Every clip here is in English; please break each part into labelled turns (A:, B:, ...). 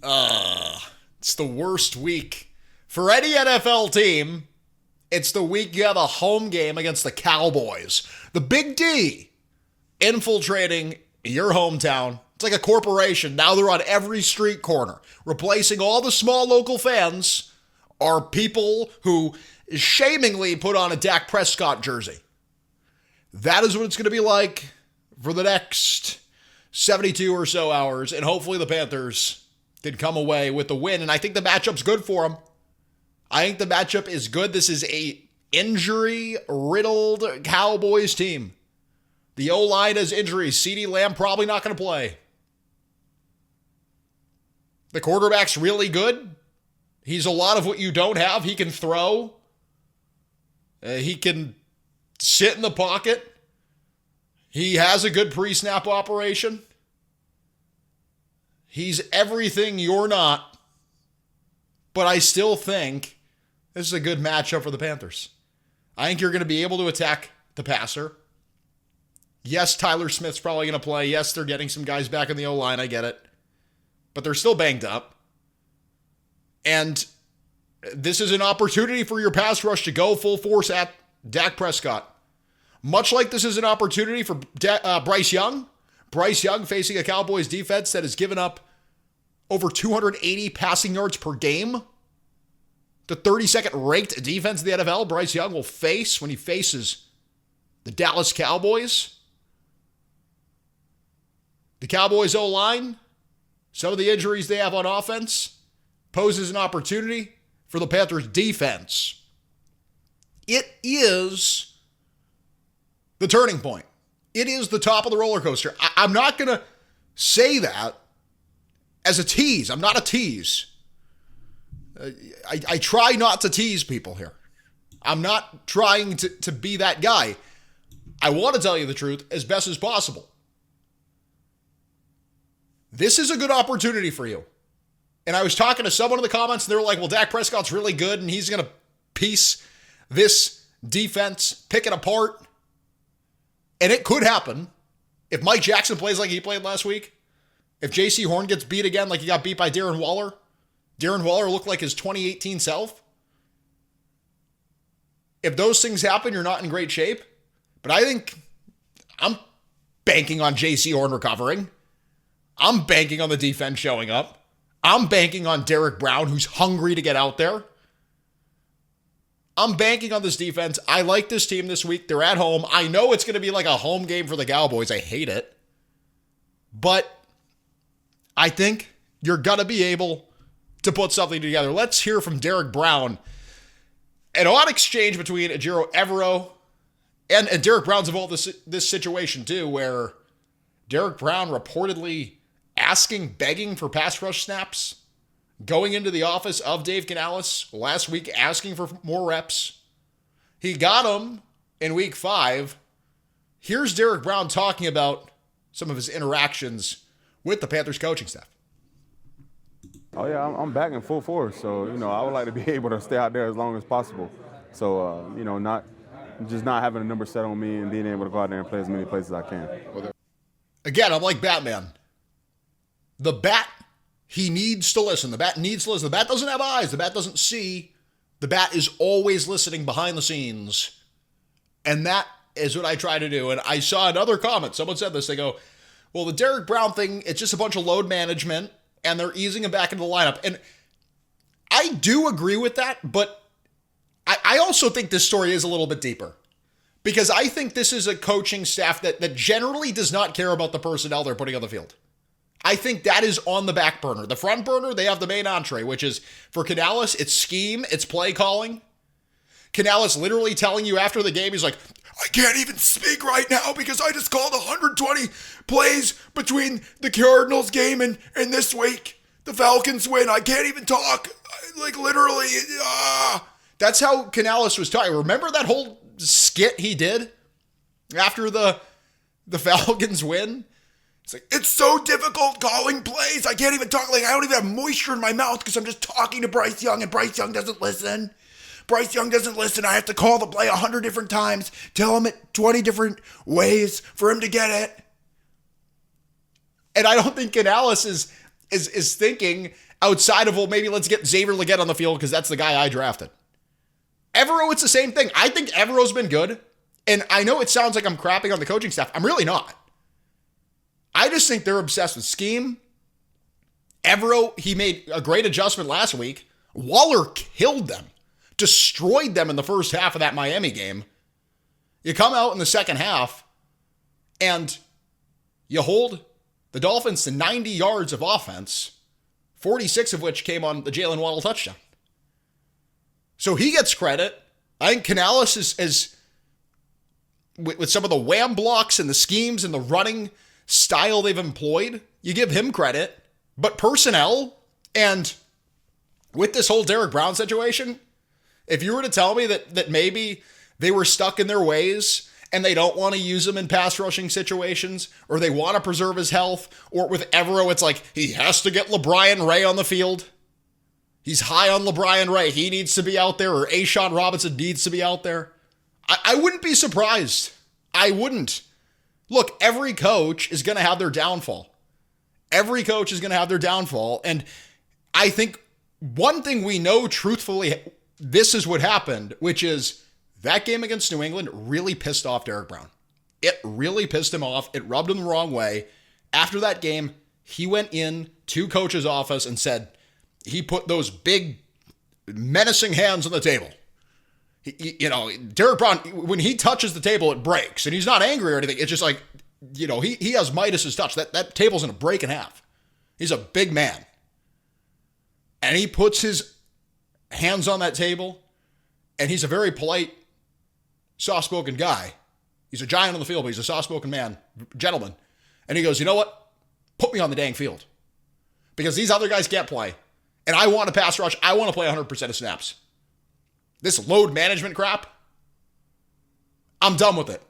A: It's the worst week for any NFL team. It's the week you have a home game against the Cowboys. The Big D infiltrating your hometown. It's like a corporation. Now they're on every street corner. Replacing all the small local fans are people who shamingly put on a Dak Prescott jersey. That is what it's going to be like for the next 72 or so hours. And hopefully the Panthers can come away with the win. And I think the matchup's good for them. I think the matchup is good. This is a injury-riddled Cowboys team. The O-line has injuries. CeeDee Lamb probably not going to play. The quarterback's really good. He's a lot of what you don't have. He can throw. He can sit in the pocket. He has a good pre-snap operation. He's everything you're not. But I still think this is a good matchup for the Panthers. I think you're going to be able to attack the passer. Yes, Tyler Smith's probably going to play. Yes, they're getting some guys back in the O-line. I get it. But they're still banged up. And this is an opportunity for your pass rush to go full force at Dak Prescott. Much like this is an opportunity for Bryce Young. Bryce Young facing a Cowboys defense that has given up over 280 passing yards per game. The 32nd ranked defense in the NFL, Bryce Young will face when he faces the Dallas Cowboys. The Cowboys O-line, some of the injuries they have on offense, poses an opportunity for the Panthers defense. It is the turning point. It is the top of the roller coaster. I'm not going to say as a tease. I'm not a tease. I try not to tease people here. I'm not trying to be that guy. I want to tell you the truth as best as possible. This is a good opportunity for you. And I was talking to someone in the comments, and they were like, well, Dak Prescott's really good, and he's going to piece this defense, pick it apart. And it could happen if Mike Jackson plays like he played last week. If J.C. Horn gets beat again like he got beat by Darren Waller. Darren Waller looked like his 2018 self. If those things happen, you're not in great shape. But I think I'm banking on J.C. Horn recovering. I'm banking on the defense showing up. I'm banking on Derrick Brown, who's hungry to get out there. I'm banking on this defense. I like this team this week. They're at home. I know it's going to be like a home game for the Cowboys. I hate it. But I think you're going to be able to put something together. Let's hear from Derrick Brown. An odd exchange between Evero and Derrick Brown's involved this situation too, where Derrick Brown reportedly begging for pass rush snaps, going into the office of Dave Canales last week, asking for more reps. He got them in week 5. Here's Derrick Brown talking about some of his interactions with the Panthers coaching staff.
B: Oh, yeah, I'm back in full force. So, I would like to be able to stay out there as long as possible. So, not having a number set on me and being able to go out there and play as many places as I can.
A: Again, I'm like Batman. The bat, he needs to listen. The bat needs to listen. The bat doesn't have eyes. The bat doesn't see. The bat is always listening behind the scenes. And that is what I try to do. And I saw another comment. Someone said this. They go, well, the Derrick Brown thing, it's just a bunch of load management, and they're easing him back into the lineup. And I do agree with that, but I also think this story is a little bit deeper. Because I think this is a coaching staff that generally does not care about the personnel they're putting on the field. I think that is on the back burner. The front burner, they have the main entree, which is, for Canales, it's scheme, it's play calling. Canales literally telling you after the game, he's like, I can't even speak right now because I just called 120 plays between the Cardinals game and this week. The Falcons win. I can't even talk. Like, literally. That's how Canales was talking. Remember that whole skit he did after the Falcons win? It's like, it's so difficult calling plays. I can't even talk. Like, I don't even have moisture in my mouth because I'm just talking to Bryce Young, and Bryce Young doesn't listen. Bryce Young doesn't listen. I have to call the play 100 different times, tell him it 20 different ways for him to get it. And I don't think Canales is thinking outside of, well, maybe let's get Xavier Legette on the field because that's the guy I drafted. Evero, it's the same thing. I think Evero's been good. And I know it sounds like I'm crapping on the coaching staff. I'm really not. I just think they're obsessed with scheme. Evero, he made a great adjustment last week. Waller killed them, destroyed them in the first half of that Miami game. You come out in the second half, and you hold the Dolphins to 90 yards of offense, 46 of which came on the Jalen Waddle touchdown. So he gets credit. I think Canales is with some of the wham blocks and the schemes and the running style they've employed, you give him credit. But personnel, and with this whole Derrick Brown situation, if you were to tell me that maybe they were stuck in their ways and they don't want to use him in pass rushing situations, or they want to preserve his health, or with Evero, it's like he has to get LeBron Ray on the field. He's high on LeBron Ray. He needs to be out there, or A'Shawn Robinson needs to be out there. I wouldn't be surprised. I wouldn't. Look, every coach is going to have their downfall. Every coach is going to have their downfall. And I think one thing we know truthfully, this is what happened, which is that game against New England really pissed off Derrick Brown. It really pissed him off. It rubbed him the wrong way. After that game, he went in to coach's office and said he put those big menacing hands on the table. Derrick Brown, when he touches the table, it breaks. And he's not angry or anything. It's just like, he has Midas's touch. That table's going to break in half. He's a big man. And he puts his hands on that table, and he's a very polite, soft-spoken guy. He's a giant on the field, but he's a soft-spoken man, gentleman. And he goes, you know what? Put me on the dang field. Because these other guys can't play. And I want to pass rush. I want to play 100% of snaps. This load management crap, I'm done with it.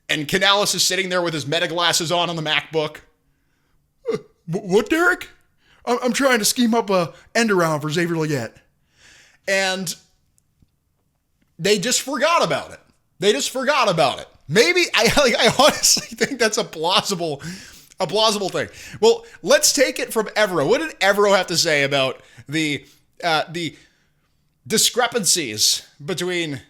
A: And Canales is sitting there with his meta glasses on the MacBook. What, Derek? I'm trying to scheme up a end around for Xavier Legette. And they just forgot about it. Maybe, I honestly think that's a plausible thing. Well, let's take it from Evero. What did Evero have to say about the discrepancies between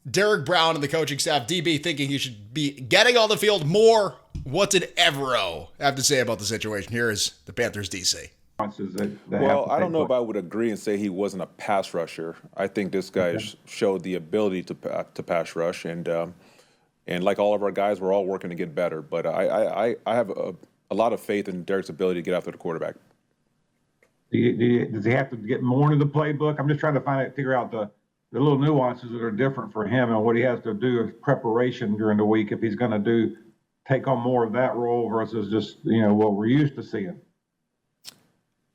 A: Derrick Brown and the coaching staff, DB thinking he should be getting on the field more? What did Evero have to say about the situation? Here is the Panthers DC.
C: Well, I don't know if I would agree and say he wasn't a pass rusher. I think this guy showed the ability to pass rush, and like all of our guys, we're all working to get better. But I have a lot of faith in Derrick's ability to get after the quarterback.
D: Does he have to get more into the playbook? I'm just trying to figure out the little nuances that are different for him and what he has to do as preparation during the week if he's going to take on more of that role versus just what we're used to seeing.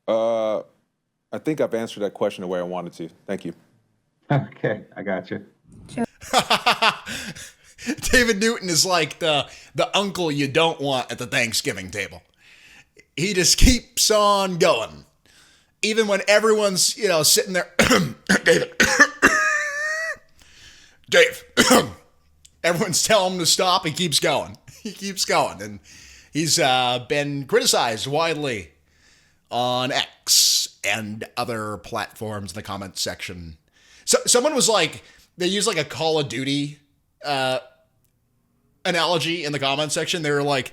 C: I think I've answered that question the way I wanted to. Thank you.
D: Okay, I got you.
A: David Newton is like the uncle you don't want at the Thanksgiving table. He just keeps on going. Even when everyone's, sitting there, Dave, everyone's telling him to stop, he keeps going. And he's been criticized widely on X and other platforms in the comments section. So someone was like, they used like a Call of Duty analogy in the comments section. They were like,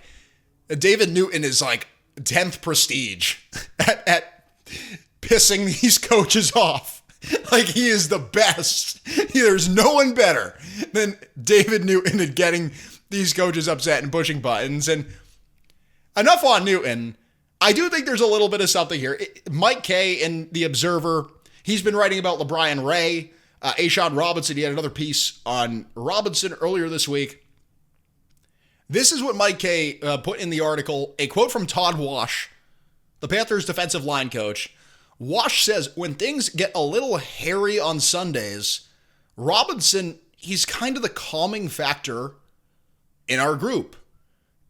A: David Newton is like 10th prestige at pissing these coaches off. Like he is the best. There's no one better than David Newton at getting these coaches upset and pushing buttons. And enough on Newton. I do think there's a little bit of something here. Mike Kay in The Observer, he's been writing about LeBron Ray. A'Shawn Robinson, he had another piece on Robinson earlier this week. This is what Mike Kay put in the article, a quote from Todd Wash, the Panthers defensive line coach. Wash says, when things get a little hairy on Sundays, Robinson, he's kind of the calming factor in our group.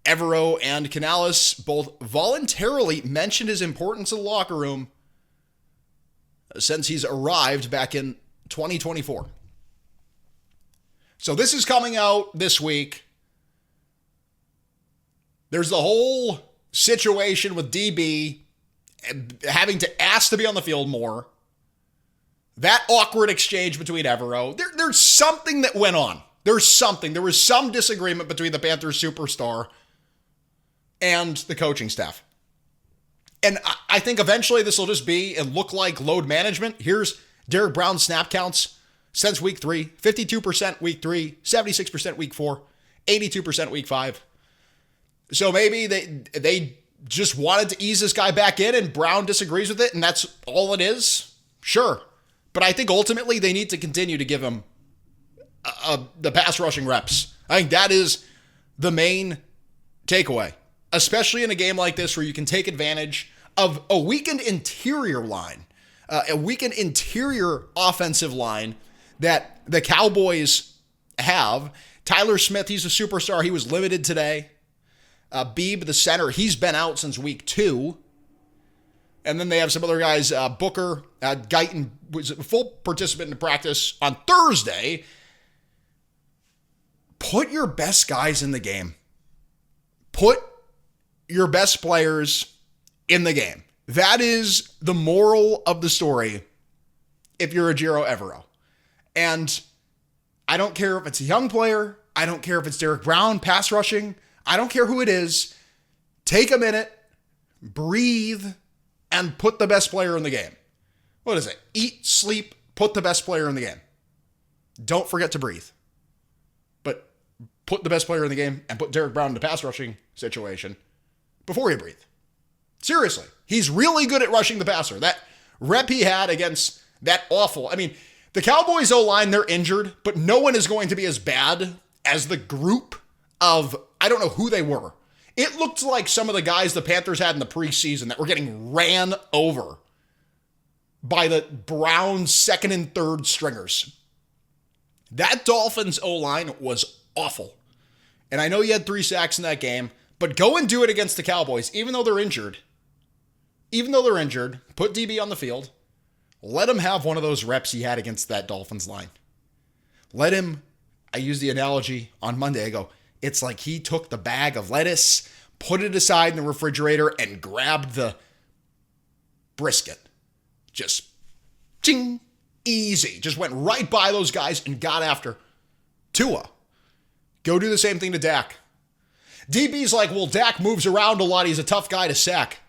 A: Evero and Canales both voluntarily mentioned his importance in the locker room since he's arrived back in 2024. So this is coming out this week. There's the whole situation with DB having to ask to be on the field more, that awkward exchange between Evero, there's something that went on. There's something. There was some disagreement between the Panthers superstar and the coaching staff. And I think eventually this will just be and look like load management. Here's Derrick Brown's snap counts since week 3, 52% week 3, 76% week 4, 82% week 5. So maybe they just wanted to ease this guy back in and Brown disagrees with it and that's all it is. Sure. But I think ultimately they need to continue to give him the pass rushing reps. I think that is the main takeaway, especially in a game like this where you can take advantage of a weakened interior line, a weakened interior offensive line that the Cowboys have. Tyler Smith, he's a superstar. He was limited today. Beebe, the center, he's been out since week 2. And then they have some other guys. Booker, Guyton was a full participant in practice on Thursday. Put your best guys in the game. Put your best players in the game. That is the moral of the story if you're Ejiro Evero. And I don't care if it's a young player. I don't care if it's Derrick Brown pass rushing. I don't care who it is. Take a minute, breathe, and put the best player in the game. What is it? Eat, sleep, put the best player in the game. Don't forget to breathe. But put the best player in the game and put Derrick Brown in the pass rushing situation before you breathe. Seriously. He's really good at rushing the passer. That rep he had against that awful. I mean, the Cowboys O-line, they're injured, but no one is going to be as bad as the group of, I don't know who they were. It looked like some of the guys the Panthers had in the preseason that were getting ran over by the Browns second and third stringers. That Dolphins O-line was awful. And I know you had 3 sacks in that game, but go and do it against the Cowboys, even though they're injured. Even though they're injured, put DB on the field. Let him have one of those reps he had against that Dolphins line. Let him, I used the analogy on Monday, I go, it's like he took the bag of lettuce, put it aside in the refrigerator, and grabbed the brisket. Just, ching, easy. Just went right by those guys and got after Tua. Go do the same thing to Dak. DB's like, well, Dak moves around a lot. He's a tough guy to sack.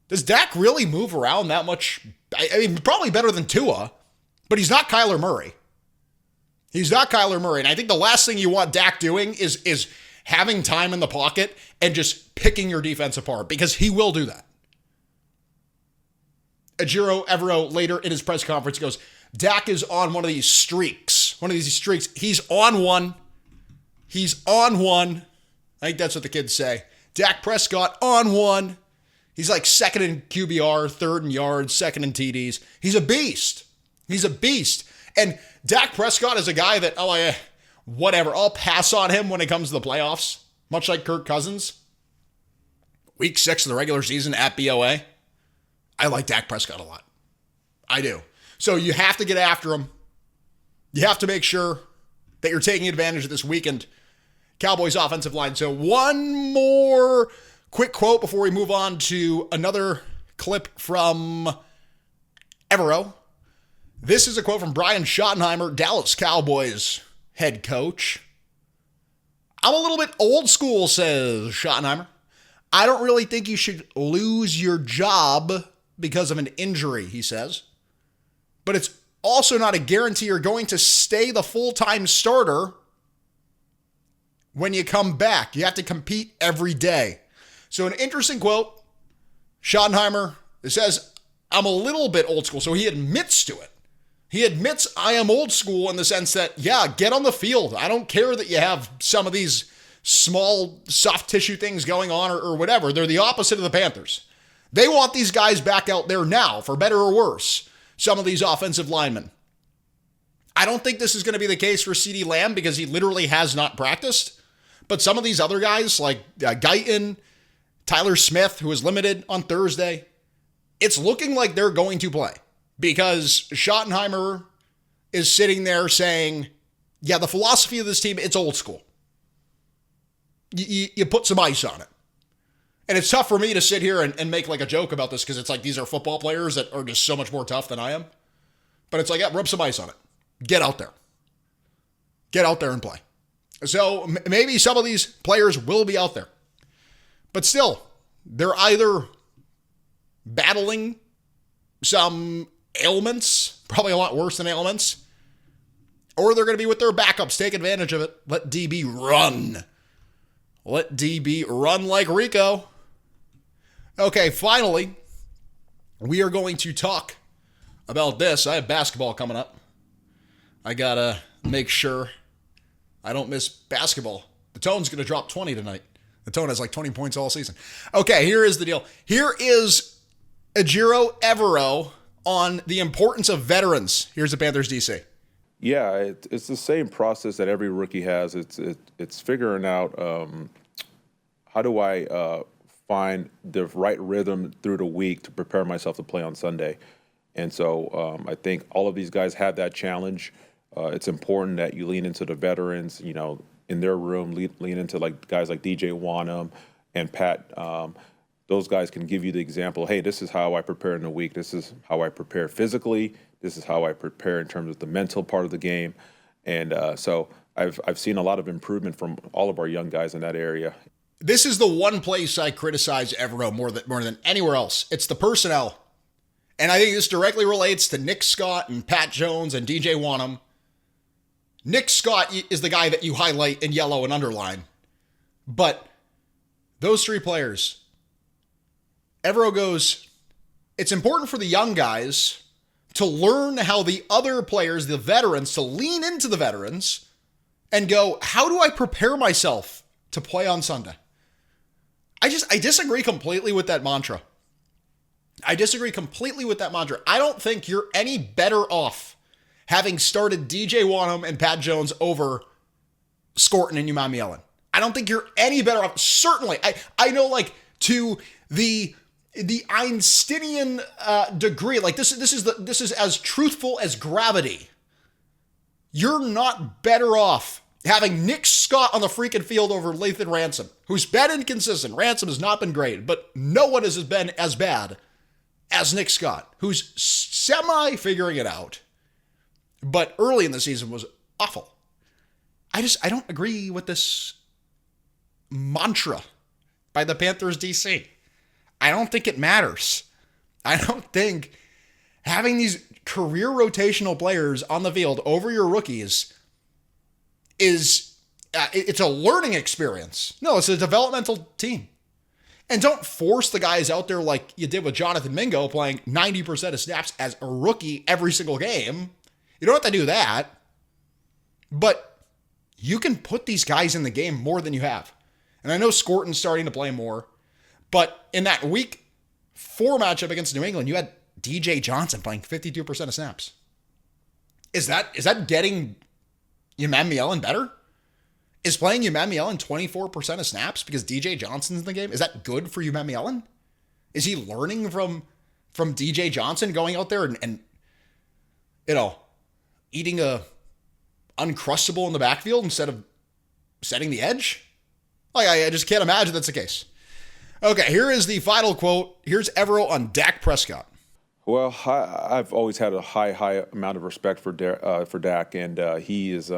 A: Does Dak really move around that much? I mean, probably better than Tua, but he's not Kyler Murray. He's not Kyler Murray. And I think the last thing you want Dak doing is having time in the pocket and just picking your defense apart, because he will do that. Ejiro Evero later in his press conference goes, Dak is on one of these streaks. He's on one. He's on one. I think that's what the kids say. Dak Prescott on one. He's like second in QBR, third in yards, second in TDs. He's a beast. He's a beast. And Dak Prescott is a guy that, whatever, I'll pass on him when it comes to the playoffs, much like Kirk Cousins. Week 6 of the regular season at BOA. I like Dak Prescott a lot. I do. So you have to get after him. You have to make sure that you're taking advantage of this weakened Cowboys offensive line. So one more quick quote before we move on to another clip from Evero. This is a quote from Brian Schottenheimer, Dallas Cowboys head coach. I'm a little bit old school, says Schottenheimer. I don't really think you should lose your job because of an injury, he says. But it's also not a guarantee you're going to stay the full-time starter when you come back. You have to compete every day. So an interesting quote. Schottenheimer, it says, I'm a little bit old school. So he admits to it. He admits I am old school in the sense that, yeah, get on the field. I don't care that you have some of these small soft tissue things going on or whatever. They're the opposite of the Panthers. They want these guys back out there now, for better or worse, some of these offensive linemen. I don't think this is going to be the case for CeeDee Lamb because he literally has not practiced. But some of these other guys like Guyton, Tyler Smith, who was limited on Thursday, it's looking like they're going to play because Schottenheimer is sitting there saying, yeah, the philosophy of this team, it's old school. You put some ice on it. And it's tough for me to sit here and make like a joke about this because it's like these are football players that are just so much more tough than I am. But it's like, yeah, rub some ice on it. Get out there. Get out there and play. So maybe some of these players will be out there. But still, they're either battling some ailments, probably a lot worse than ailments, or they're going to be with their backups. Take advantage of it. Let DB run. Let DB run like Rico. Okay, finally, we are going to talk about this. I have basketball coming up. I got to make sure I don't miss basketball. The Tone's going to drop 20 tonight. The Tone has like 20 points all season. Okay, here is the deal. Here is Evero on the importance of veterans. Here's the Panthers DC.
C: Yeah, it's the same process that every rookie has. It's figuring out how do I find the right rhythm through the week to prepare myself to play on Sunday. And so I think all of these guys have that challenge. It's important that you lean into the veterans, in their room, lean into like guys like DJ Wanham and Pat. Those guys can give you the example. Hey, this is how I prepare in the week. This is how I prepare physically. This is how I prepare in terms of the mental part of the game. And so I've seen a lot of improvement from all of our young guys in that area.
A: This is the one place I criticize Evero more than anywhere else. It's the personnel. And I think this directly relates to Nick Scott and Pat Jones and DJ Wanham. Nick Scott is the guy that you highlight in yellow and underline. But those three players, Evero goes, it's important for the young guys to learn how the other players, the veterans, to lean into the veterans and go, how do I prepare myself to play on Sunday? I disagree completely with that mantra. I don't think you're any better off having started DJ Wanham and Pat Jones over Scorton and Umamielen. I don't think you're any better off. Certainly, I know like to the Einsteinian degree, like this is as truthful as gravity. You're not better off having Nick Scott on the freaking field over Lathan Ransom, who's been inconsistent. Ransom has not been great, but no one has been as bad as Nick Scott, who's semi-figuring it out, but early in the season was awful. I don't agree with this mantra by the Panthers DC. I don't think it matters. I don't think having these career rotational players on the field over your rookies it's a learning experience. No, it's a developmental team. And don't force the guys out there like you did with Jonathan Mingo playing 90% of snaps as a rookie every single game. You don't have to do that. But you can put these guys in the game more than you have. And I know Scorton's starting to play more. But in that week 4 matchup against New England, you had DJ Johnson playing 52% of snaps. Is that getting Umamielen better? Is playing Umamielen 24% of snaps because DJ Johnson's in the game? Is that good for Umamielen? Is he learning from DJ Johnson going out there and eating a Uncrustable in the backfield instead of setting the edge? Like, I just can't imagine that's the case. Okay, here is the final quote. Here's Evero on Dak Prescott.
C: Well, I've always had a high amount of respect for Dak, and he is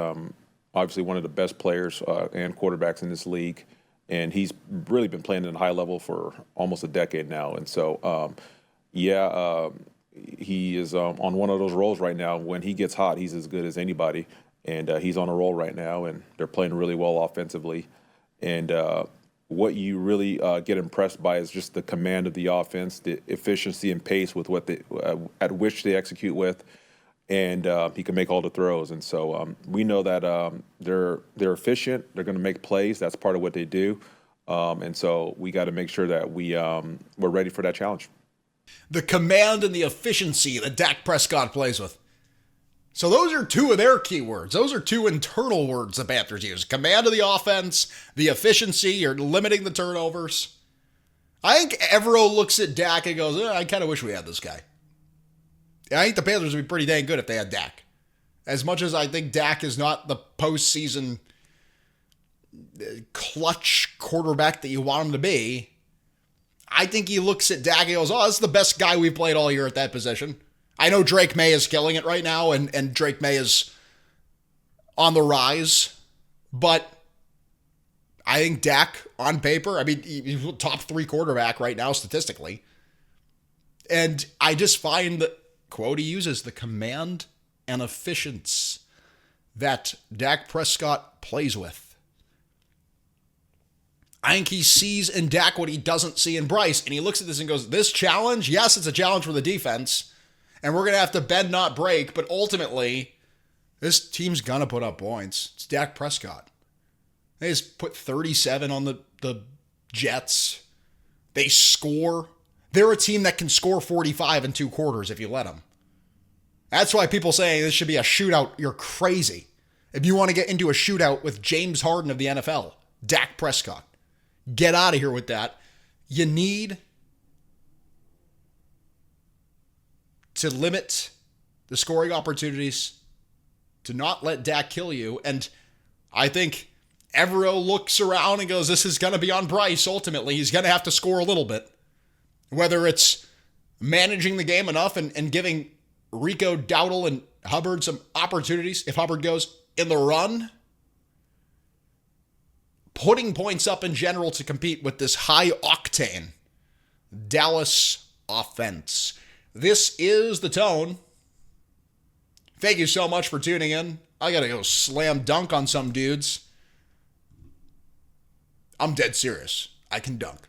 C: obviously one of the best players and quarterbacks in this league, and he's really been playing at a high level for almost a decade now. And so, he is on one of those rolls right now. When he gets hot, he's as good as anybody, and he's on a roll right now, and they're playing really well offensively. And what you really get impressed by is just the command of the offense, the efficiency and pace with what at which they execute with, and he can make all the throws. And so we know that they're efficient. They're going to make plays. That's part of what they do. And so we got to make sure that we're ready for that challenge.
A: The command and the efficiency that Dak Prescott plays with. So those are two of their key words. Those are two internal words the Panthers use. Command of the offense, the efficiency, or limiting the turnovers. I think Evero looks at Dak and goes, I kind of wish we had this guy. I think the Panthers would be pretty dang good if they had Dak. As much as I think Dak is not the postseason clutch quarterback that you want him to be, I think he looks at Dak and goes, oh, this is the best guy we've played all year at that position. I know Drake May is killing it right now, and Drake May is on the rise, but I think Dak, on paper, I mean, he's top 3 quarterback right now statistically. And I just find the quote he uses, the command and efficiency that Dak Prescott plays with. I think he sees in Dak what he doesn't see in Bryce, and he looks at this and goes, this challenge, yes, it's a challenge for the defense, and we're going to have to bend, not break, but ultimately, this team's going to put up points. It's Dak Prescott. They just put 37 on the Jets. They score. They're a team that can score 45 in 2 quarters if you let them. That's why people say this should be a shootout. You're crazy. If you want to get into a shootout with James Harden of the NFL, Dak Prescott, get out of here with that. You need to limit the scoring opportunities, to not let Dak kill you. And I think Evero looks around and goes, this is going to be on Bryce. Ultimately, he's going to have to score a little bit. Whether it's managing the game enough and giving Rico, Dowdle, and Hubbard some opportunities if Hubbard goes in the run. Putting points up in general to compete with this high-octane Dallas offense. This is The Tone. Thank you so much for tuning in. I got to go slam dunk on some dudes. I'm dead serious. I can dunk.